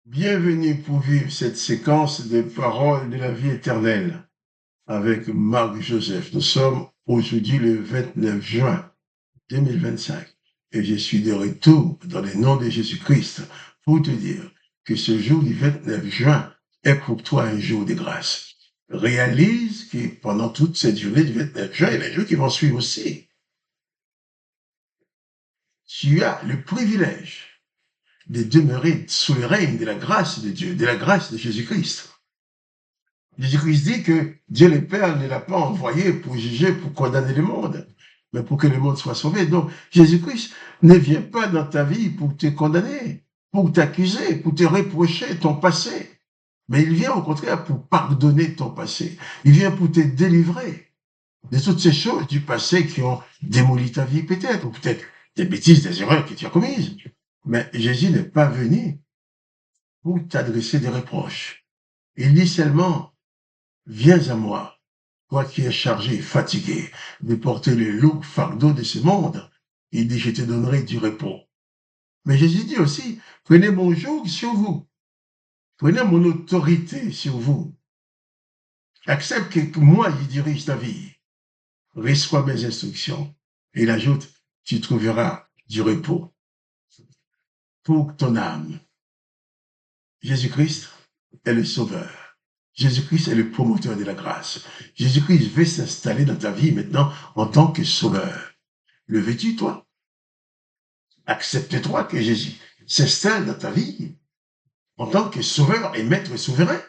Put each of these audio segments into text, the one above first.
Bienvenue pour vivre cette séquence des paroles de la vie éternelle avec Marc Joseph. Nous sommes aujourd'hui le 29 juin 2025 et je suis de retour dans le nom de Jésus-Christ pour te dire que ce jour du 29 juin est pour toi un jour de grâce. Réalise que pendant toute cette journée du 29 juin et les jours qui vont suivre aussi, tu as le privilège de demeurer sous le règne de la grâce de Dieu, de la grâce de Jésus-Christ. Jésus-Christ dit que Dieu le Père ne l'a pas envoyé pour juger, pour condamner le monde, mais pour que le monde soit sauvé. Donc, Jésus-Christ ne vient pas dans ta vie pour te condamner, pour t'accuser, pour te reprocher ton passé. Mais il vient au contraire pour pardonner ton passé. Il vient pour te délivrer de toutes ces choses du passé qui ont démoli ta vie peut-être, ou peut-être des bêtises, des erreurs que tu as commises. Mais Jésus n'est pas venu pour t'adresser des reproches. Il dit seulement, viens à moi, toi qui es chargé, fatigué, de porter le lourd fardeau de ce monde. Il dit, je te donnerai du repos. Mais Jésus dit aussi, prenez mon joug sur vous. Prenez mon autorité sur vous. Accepte que moi, je dirige ta vie. Reçois mes instructions. Et il ajoute, tu trouveras du repos pour ton âme. Jésus-Christ est le sauveur. Jésus-Christ est le promoteur de la grâce. Jésus-Christ veut s'installer dans ta vie maintenant en tant que sauveur. Le veux-tu, toi? Accepte-toi que Jésus s'installe dans ta vie en tant que sauveur et maître souverain.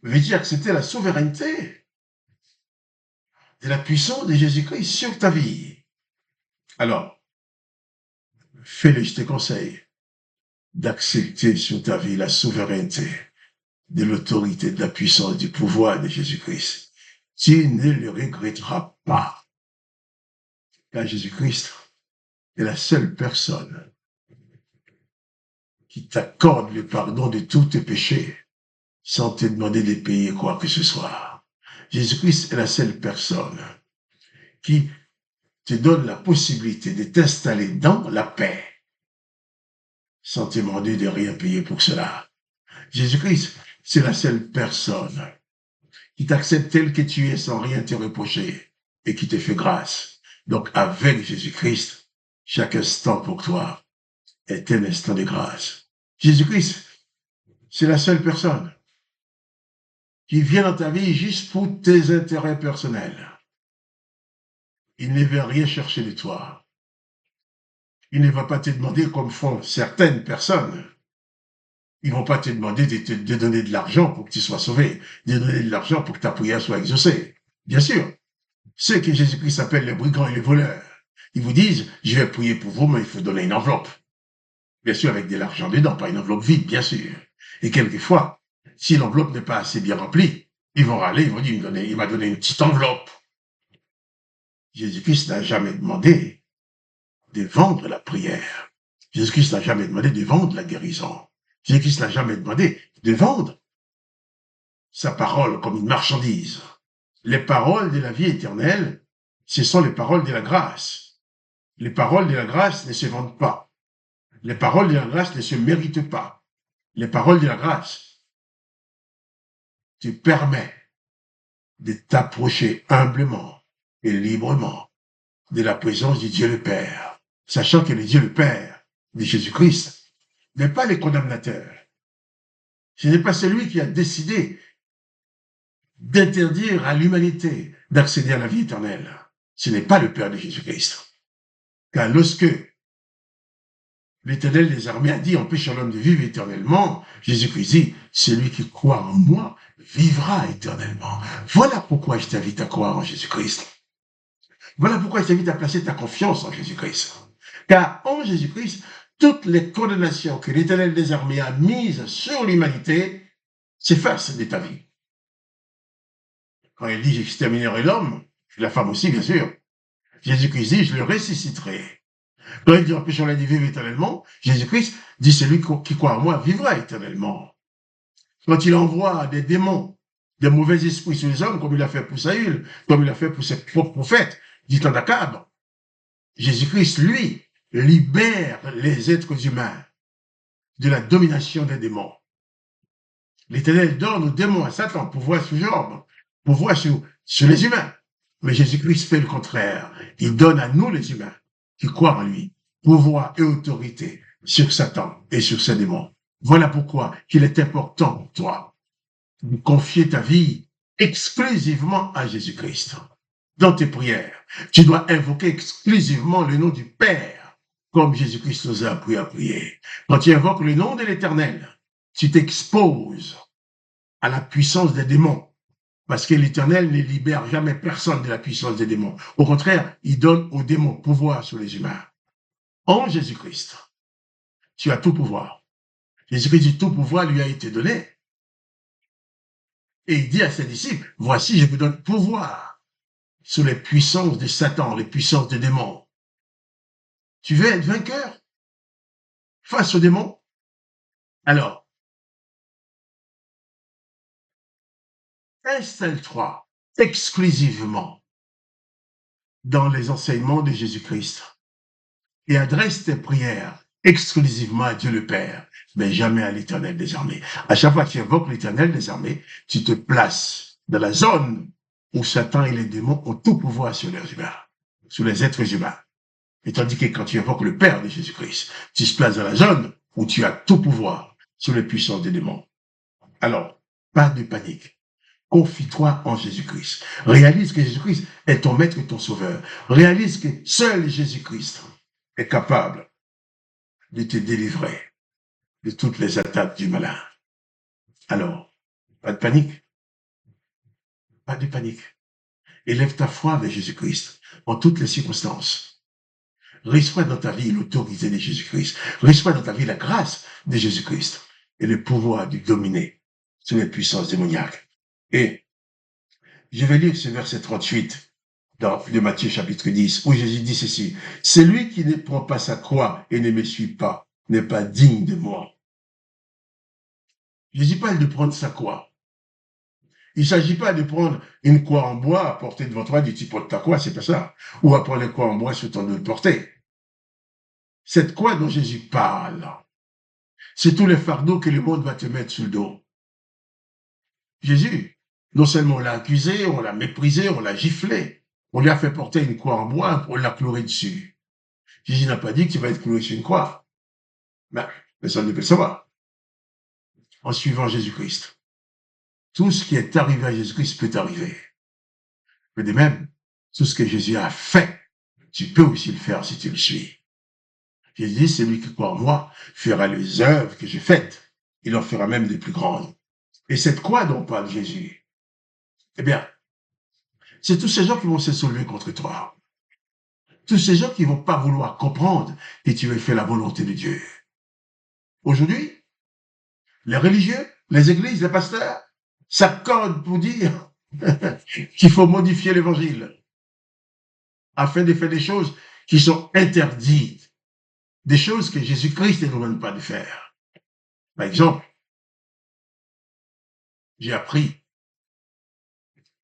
Veux-tu accepter la souveraineté de la puissance de Jésus-Christ sur ta vie? Alors, fais-le, je te conseille, d'accepter sur ta vie la souveraineté de l'autorité, de la puissance, du pouvoir de Jésus-Christ. Tu ne le regretteras pas, car Jésus-Christ est la seule personne qui t'accorde le pardon de tous tes péchés sans te demander de payer quoi que ce soit. Jésus-Christ est la seule personne qui te donne la possibilité de t'installer dans la paix sans te demander de rien payer pour cela. Jésus-Christ, c'est la seule personne qui t'accepte tel que tu es sans rien te reprocher et qui te fait grâce. Donc avec Jésus-Christ, chaque instant pour toi est un instant de grâce. Jésus-Christ, c'est la seule personne qui vient dans ta vie juste pour tes intérêts personnels. Il ne veut rien chercher de toi. Il ne va pas te demander, comme font certaines personnes, ils ne vont pas te demander de donner de l'argent pour que tu sois sauvé, de donner de l'argent pour que ta prière soit exaucée. Bien sûr, ceux que Jésus-Christ appelle les brigands et les voleurs, ils vous disent, je vais prier pour vous, mais il faut donner une enveloppe. Bien sûr, avec de l'argent dedans, pas une enveloppe vide, bien sûr. Et quelquefois, si l'enveloppe n'est pas assez bien remplie, ils vont râler, ils vont dire, il m'a donné une petite enveloppe. Jésus-Christ n'a jamais demandé de vendre la prière. Jésus-Christ n'a jamais demandé de vendre la guérison. Jésus-Christ n'a jamais demandé de vendre sa parole comme une marchandise. Les paroles de la vie éternelle, ce sont les paroles de la grâce. Les paroles de la grâce ne se vendent pas. Les paroles de la grâce ne se méritent pas. Les paroles de la grâce te permettent de t'approcher humblement et librement de la présence du Dieu le Père, sachant que le Dieu le Père de Jésus-Christ n'est pas le condamnateur. Ce n'est pas celui qui a décidé d'interdire à l'humanité d'accéder à la vie éternelle. Ce n'est pas le Père de Jésus-Christ. Car lorsque l'Éternel des armées a dit, empêche l'homme de vivre éternellement, Jésus-Christ dit, celui qui croit en moi vivra éternellement. Voilà pourquoi je t'invite à croire en Jésus-Christ. Voilà pourquoi je t'invite à placer ta confiance en Jésus-Christ. Car en Jésus-Christ, toutes les condamnations que l'Éternel des armées a mises sur l'humanité s'effacent de ta vie. Quand il dit, j'exterminerai l'homme, la femme aussi, bien sûr, Jésus-Christ dit, je le ressusciterai. Quand il dit, empêchons-les de vivre éternellement, Jésus-Christ dit, celui qui croit en moi vivra éternellement. Quand il envoie des démons, des mauvais esprits sur les hommes, comme il a fait pour Saül, comme il a fait pour ses propres prophètes, dit en Akab, Jésus-Christ, lui, libère les êtres humains de la domination des démons. L'Éternel donne aux démons, à Satan, pouvoir sur Job, pouvoir sur les humains. Mais Jésus-Christ fait le contraire. Il donne à nous, les humains, qui croient en lui, pouvoir et autorité sur Satan et sur ses démons. Voilà pourquoi il est important pour toi de confier ta vie exclusivement à Jésus-Christ. Dans tes prières, tu dois invoquer exclusivement le nom du Père, comme Jésus-Christ nous a appris à prier. Quand tu invoques le nom de l'Éternel, tu t'exposes à la puissance des démons, parce que l'Éternel ne libère jamais personne de la puissance des démons. Au contraire, il donne aux démons pouvoir sur les humains. En Jésus-Christ, tu as tout pouvoir. Jésus-Christ dit, tout pouvoir lui a été donné. Et il dit à ses disciples, voici, je vous donne pouvoir sur les puissances de Satan, les puissances des démons. Tu veux être vainqueur face aux démons? Alors, installe-toi exclusivement dans les enseignements de Jésus-Christ et adresse tes prières exclusivement à Dieu le Père, mais jamais à l'Éternel des armées. À chaque fois que tu invoques l'Éternel des armées, tu te places dans la zone où Satan et les démons ont tout pouvoir sur les humains, sur les êtres humains. Et tandis que quand tu invoques le Père de Jésus-Christ, tu te places dans la zone où tu as tout pouvoir sur les puissances des démons. Alors, pas de panique. Confie-toi en Jésus-Christ. Réalise que Jésus-Christ est ton maître et ton sauveur. Réalise que seul Jésus-Christ est capable de te délivrer de toutes les attaques du malin. Alors, pas de panique. Pas de panique. Élève ta foi avec Jésus-Christ en toutes les circonstances. Reçois dans ta vie l'autorité de Jésus-Christ. Reçois dans ta vie la grâce de Jésus-Christ et le pouvoir de dominer sur les puissances démoniaques. Et je vais lire ce verset 38 de Matthieu chapitre 10, où Jésus dit ceci, « Celui qui ne prend pas sa croix et ne me suit pas n'est pas digne de moi. » Je ne dis pas de prendre sa croix. Il ne s'agit pas de prendre une croix en bois à porter devant toi, du type porte ta croix, c'est pas ça. Ou à prendre une croix en bois sur ton dos de porter. Cette croix dont Jésus parle, c'est tous les fardeaux que le monde va te mettre sur le dos. Jésus, non seulement on l'a accusé, on l'a méprisé, on l'a giflé, on lui a fait porter une croix en bois pour la clouer dessus. Jésus n'a pas dit que tu vas être cloué sur une croix. Mais personne ne peut le savoir. En suivant Jésus-Christ. Tout ce qui est arrivé à Jésus-Christ peut arriver. Mais de même, tout ce que Jésus a fait, tu peux aussi le faire si tu le suis. Jésus dit, celui qui croit en moi fera les œuvres que j'ai faites. Il en fera même des plus grandes. Et cette croix dont parle Jésus, eh bien, c'est tous ces gens qui vont se soulever contre toi. Tous ces gens qui vont pas vouloir comprendre que tu veux faire la volonté de Dieu. Aujourd'hui, les religieux, les églises, les pasteurs s'accordent pour dire qu'il faut modifier l'évangile afin de faire des choses qui sont interdites, des choses que Jésus-Christ ne nous demande pas de faire. Par exemple, j'ai appris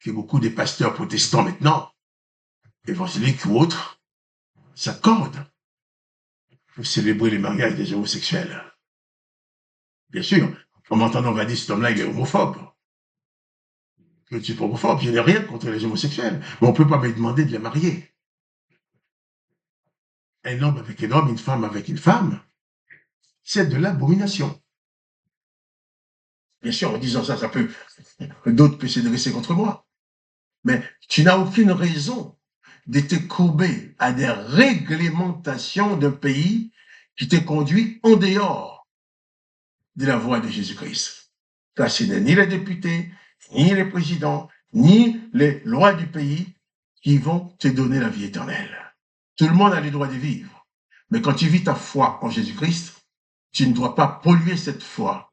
que beaucoup de pasteurs protestants maintenant, évangéliques ou autres, s'accordent pour célébrer les mariages des homosexuels. Bien sûr, en m'entendant, on va dire cet homme-là, il est homophobe. Je ne suis pas homophobe, je n'ai rien contre les homosexuels, mais on ne peut pas me demander de les marier. Un homme avec un homme, une femme avec une femme, c'est de l'abomination. Bien sûr, en disant ça, d'autres peuvent se dresser contre moi. Mais tu n'as aucune raison de te courber à des réglementations d'un pays qui te conduit en dehors de la voie de Jésus-Christ. Car ce n'est ni les députés, ni les présidents, ni les lois du pays qui vont te donner la vie éternelle. Tout le monde a le droit de vivre. Mais quand tu vis ta foi en Jésus-Christ, tu ne dois pas polluer cette foi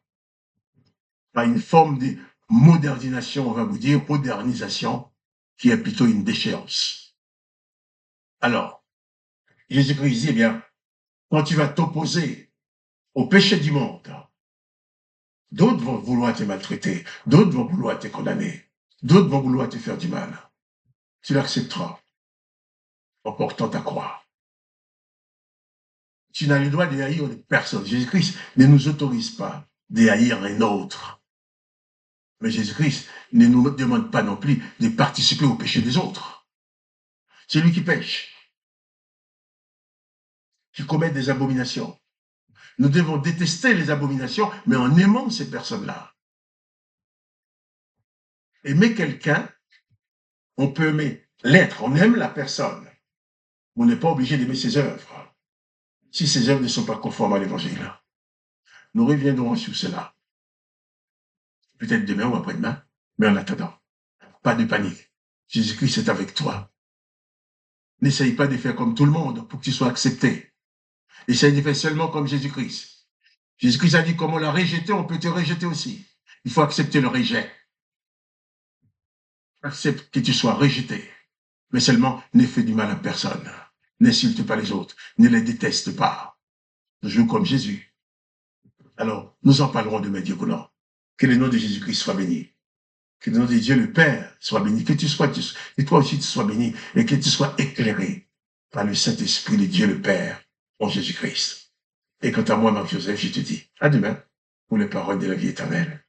par une forme de modernisation, on va vous dire, modernisation, qui est plutôt une déchéance. Alors, Jésus-Christ dit, eh bien, quand tu vas t'opposer au péché du monde, d'autres vont vouloir te maltraiter, d'autres vont vouloir te condamner, d'autres vont vouloir te faire du mal. Tu l'accepteras en portant ta croix. Tu n'as le droit de haïr personne. Jésus-Christ ne nous autorise pas de haïr un autre. Mais Jésus-Christ ne nous demande pas non plus de participer au péché des autres. C'est lui qui pêche, qui commet des abominations. Nous devons détester les abominations, mais en aimant ces personnes-là. Aimer quelqu'un, on peut aimer l'être, on aime la personne. On n'est pas obligé d'aimer ses œuvres, si ses œuvres ne sont pas conformes à l'évangile. Nous reviendrons sur cela. Peut-être demain ou après-demain, mais en attendant, pas de panique. Jésus-Christ est avec toi. N'essaye pas de faire comme tout le monde pour que tu sois accepté. Essaye de faire seulement comme Jésus-Christ. Jésus-Christ a dit, comme on l'a rejeté, on peut te rejeter aussi. Il faut accepter le rejet. Accepte que tu sois rejeté. Mais seulement, ne fais du mal à personne. N'insulte pas les autres. Ne les déteste pas. Joue comme Jésus. Alors, nous en parlerons demain, Dieu voulant. Que le nom de Jésus-Christ soit béni. Que le nom de Dieu le Père soit béni. Que toi aussi tu sois béni et que tu sois éclairé par le Saint-Esprit de Dieu le Père en Jésus-Christ. Et quant à moi, Marc-Joseph, je te dis à demain pour les paroles de la vie éternelle.